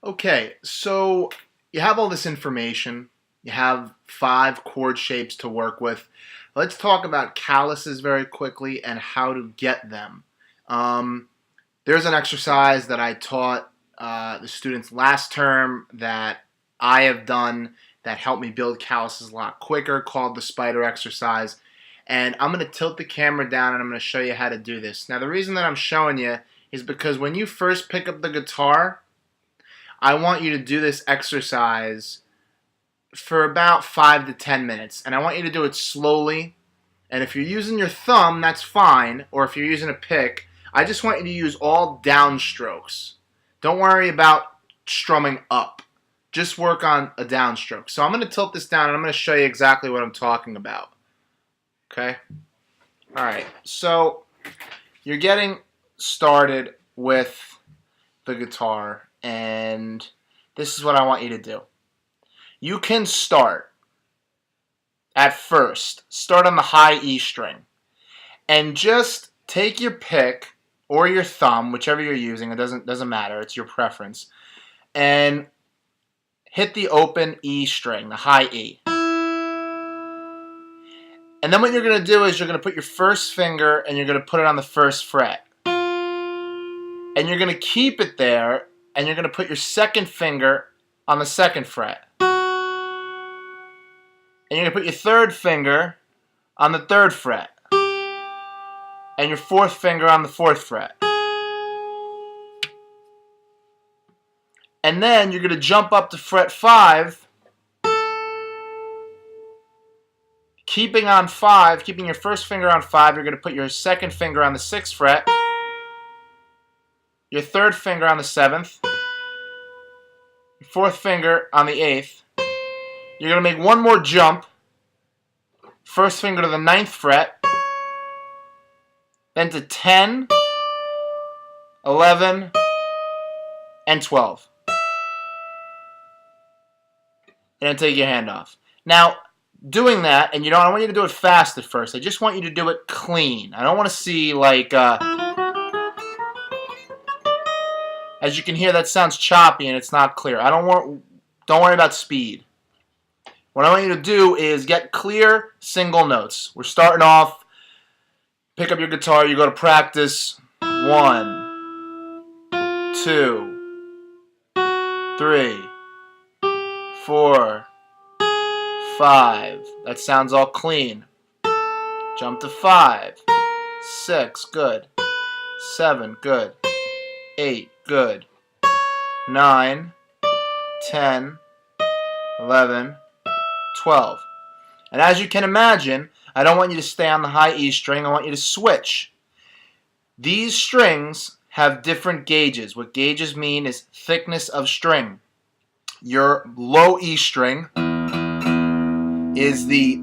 Okay, so you have all this information. You have 5 chord shapes to work with. Let's talk about calluses very quickly and how to get them. Um, there's an exercise that I taught the students last term that I have done that helped me build calluses a lot quicker called the spider exercise. And I'm going to tilt the camera down and I'm going to show you how to do this. Now the reason that I'm showing you is because when you first pick up the guitar, I want you to do this exercise for about 5 to 10 minutes. And I want you to do it slowly. And if you're using your thumb, that's fine. Or if you're using a pick, I just want you to use all downstrokes. Don't worry about strumming up. Just work on a downstroke. So I'm going to tilt this down and I'm going to show you exactly what I'm talking about. Okay? Alright, so you're getting started with the guitar. And this is what I want you to do. You can start at first. Start on the high E string. And just take your pick or your thumb, whichever you're using, it doesn't matter, it's your preference, and hit the open E string, the high E. And then what you're going to do is you're going to put your first finger and you're going to put it on the first fret. And you're going to keep it there. And you're going to put your second finger on the second fret. And you're going to put your third finger on the third fret. And your fourth finger on the fourth fret. And then you're going to jump up to fret 5. Keeping on 5, keeping your first finger on 5, you're going to put your second finger on the 6th fret. Your third finger on the 7th. Your fourth finger on the 8th. You're going to make one more jump. First finger to the 9th fret. Then to 10, 11, and 12. And then take your hand off. Now, doing that, and I don't want you to do it fast at first. I just want you to do it clean. I don't want to see like... as you can hear, that sounds choppy and it's not clear. Don't worry about speed. What I want you to do is get clear single notes. We're starting off. Pick up your guitar. You go to practice. 1, 2, 3, 4, 5. That sounds all clean. Jump to 5, 6. Good. 7. Good. 8. Good. 9, 10, 11, 12. And as you can imagine, I don't want you to stay on the high E string. I want you to switch. These strings have different gauges. What gauges mean is thickness of string. Your low E string is the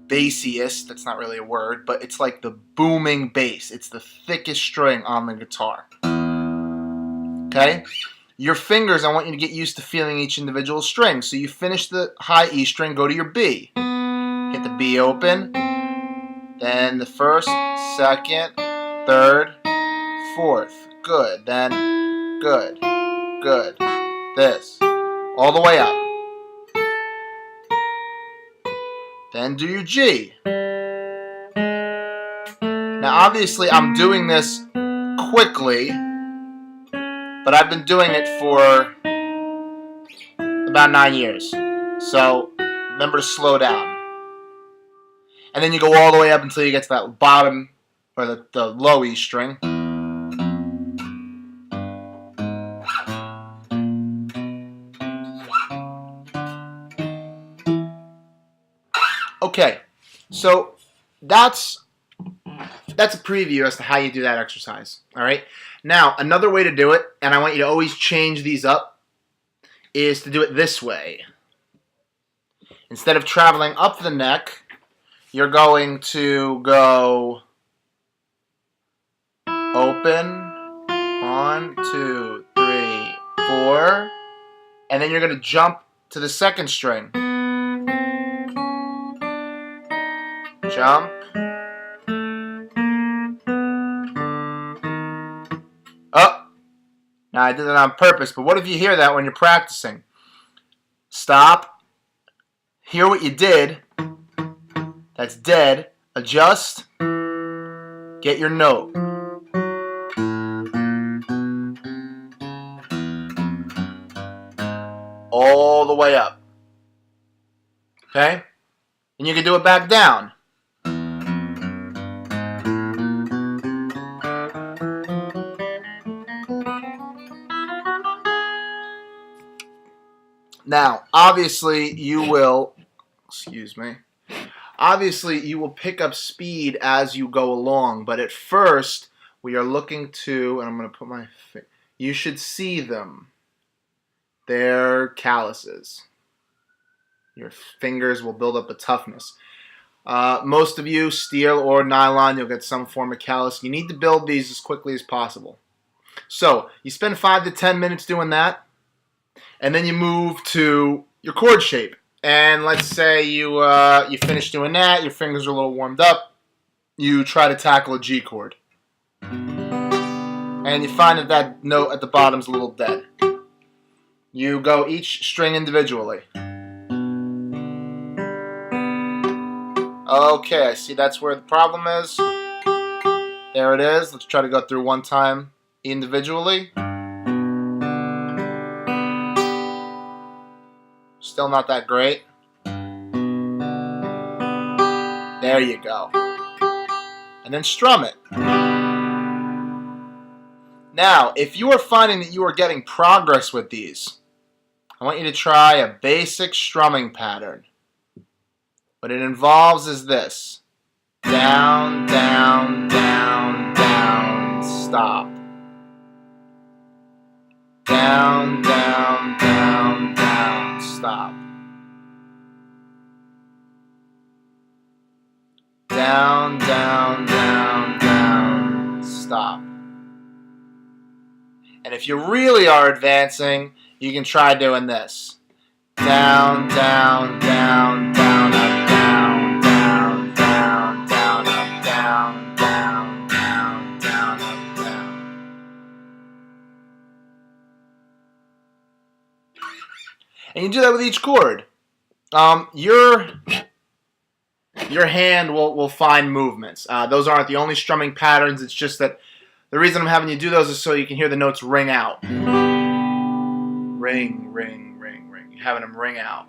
bassiest. That's not really a word, but it's like the booming bass. It's the thickest string on the guitar. Okay? Your fingers, I want you to get used to feeling each individual string. So you finish the high E string, go to your B. Hit the B open. Then the first, second, third, fourth. Good. Then good. Good. This. All the way up. Then do your G. Now obviously I'm doing this quickly, but I've been doing it for about 9 years. So remember to slow down. And then you go all the way up until you get to that bottom, or the low E string. Okay, so that's a preview as to how you do that exercise. All right. Now, another way to do it, and I want you to always change these up, is to do it this way. Instead of traveling up the neck, you're going to go open, 1, 2, 3, 4, and then you're going to jump to the second string. Jump. Up. Now, I did that on purpose, but what if you hear that when you're practicing? Stop. Hear what you did. That's dead. Adjust. Get your note. All the way up. Okay? And you can do it back down. Now, obviously, you will, obviously, you will pick up speed as you go along, but at first, we are looking to, and I'm going to put my, you should see them. They're calluses. Your fingers will build up a toughness. Most of you, steel or nylon, you'll get some form of callus. You need to build these as quickly as possible. So, you spend 5 to 10 minutes doing that, and then you move to your chord shape. And let's say you finish doing that, your fingers are a little warmed up, you try to tackle a G chord. And you find that that note at the bottom is a little dead. You go each string individually. Okay, I see that's where the problem is. There it is. Let's try to go through one time individually. Still not that great. There you go. And then strum it. Now, if you are finding that you are getting progress with these, I want you to try a basic strumming pattern. What it involves is this. Down, down, down, down, stop. Down, down, down, down, stop. Down, down, down, down, stop. And if you really are advancing, you can try doing this. Down, down, down, down, up, down, down, down, down, up, down, down, down, down, up, down. And you do that with each chord. Your hand will find movements. Those aren't the only strumming patterns. It's just that the reason I'm having you do those is so you can hear the notes ring out. Ring, ring, ring, ring. You're having them ring out.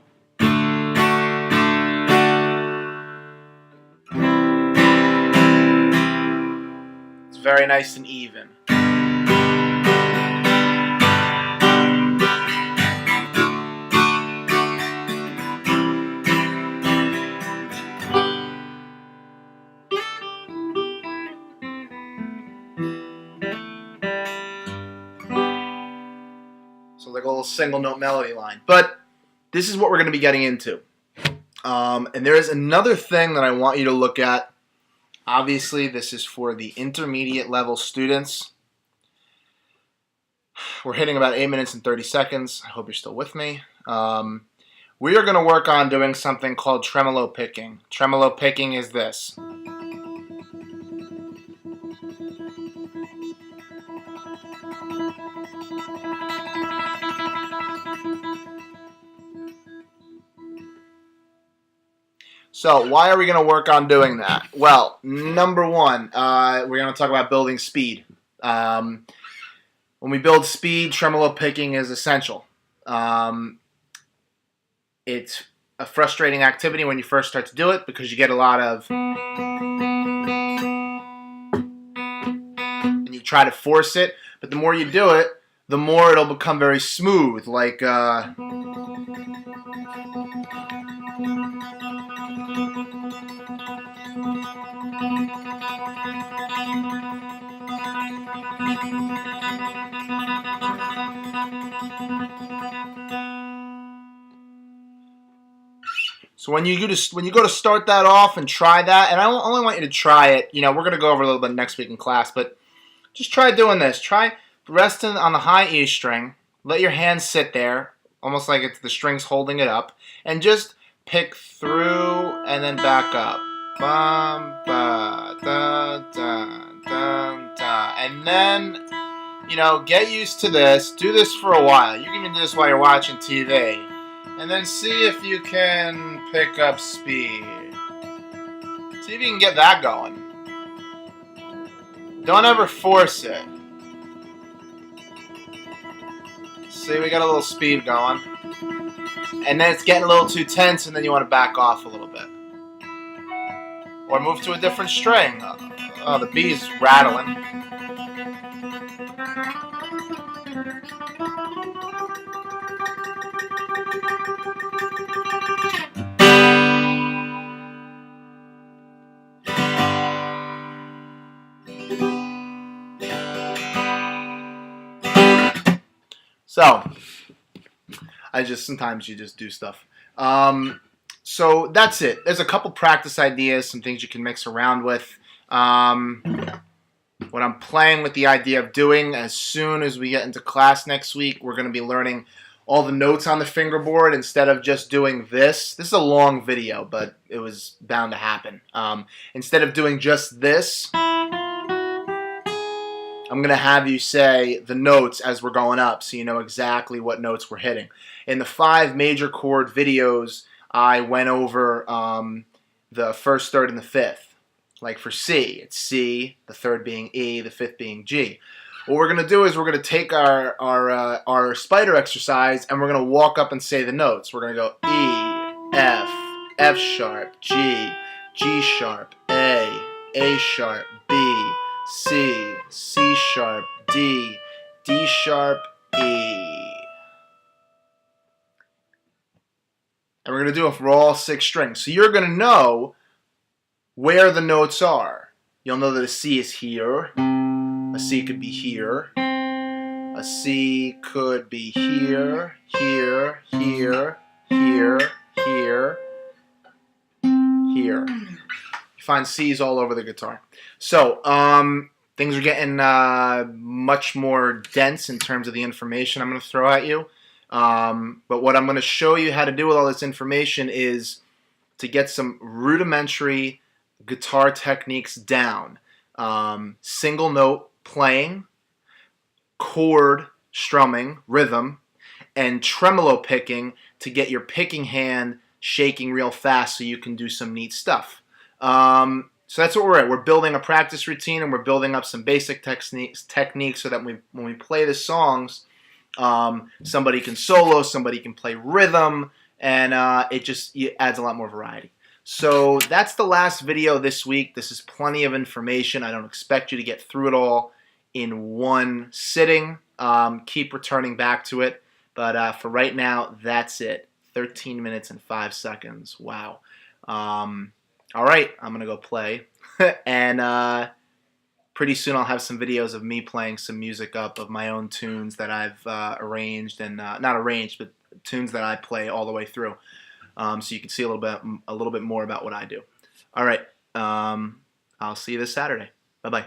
It's very nice and even. So like a little single note melody line. But this is what we're going to be getting into. And there is another thing that I want you to look at. Obviously, this is for the intermediate level students. We're hitting about 8 minutes and 30 seconds. I hope you're still with me. We are going to work on doing something called tremolo picking. Tremolo picking is this. So why are we going to work on doing that? Well, number one, we're going to talk about building speed. When we build speed, tremolo picking is essential. It's a frustrating activity when you first start to do it because you get a lot of... and you try to force it, but the more you do it, the more it'll become very smooth, like... So when you go to start that off and try that, and I only want you to try it. You know, we're going to go over a little bit next week in class, but just try doing this. Try resting on the high E string. Let your hand sit there, almost like it's the strings holding it up, and just pick through and then back up. Bum, ba, da, da, da, da. And then you know, get used to this. Do this for a while. You can even do this while you're watching TV. And then see if you can pick up speed. See if you can get that going. Don't ever force it. See, we got a little speed going. And then it's getting a little too tense, and then you want to back off a little bit. Or move to a different string. Oh, the B's rattling. So, sometimes you just do stuff. So that's it. There's a couple practice ideas, some things you can mix around with. What I'm playing with the idea of doing as soon as we get into class next week, we're going to be learning all the notes on the fingerboard instead of just doing this. This is a long video, but it was bound to happen. Instead of doing just this, I'm going to have you say the notes as we're going up so you know exactly what notes we're hitting. In the 5 major chord videos, I went over the first, third, and the fifth. Like for C, it's C, the third being E, the fifth being G. What we're going to do is we're going to take our spider exercise and we're going to walk up and say the notes. We're going to go E, F, F sharp, G, G sharp, A sharp, B, C, C sharp, D, D sharp, E. And we're going to do it for all 6 strings. So you're going to know where the notes are. You'll know that a C is here. A C could be here. A C could be here, here, here, here, here, here. You find C's all over the guitar. So, things are getting much more dense in terms of the information I'm going to throw at you. But what I'm going to show you how to do with all this information is to get some rudimentary guitar techniques down. Single note playing, chord strumming, rhythm, and tremolo picking to get your picking hand shaking real fast so you can do some neat stuff. So that's what we're at. We're building a practice routine and we're building up some basic techniques so that when we play the songs, somebody can solo, somebody can play rhythm, and it adds a lot more variety. So that's the last video this week. This is plenty of information. I don't expect you to get through it all in one sitting. Keep returning back to it. But for right now, that's it. 13 minutes and 5 seconds. Wow. All right, I'm going to go play. And pretty soon I'll have some videos of me playing some music up of my own tunes that I've arranged and not arranged, but tunes that I play all the way through. So you can see a little bit more about what I do. All right, I'll see you this Saturday. Bye-bye.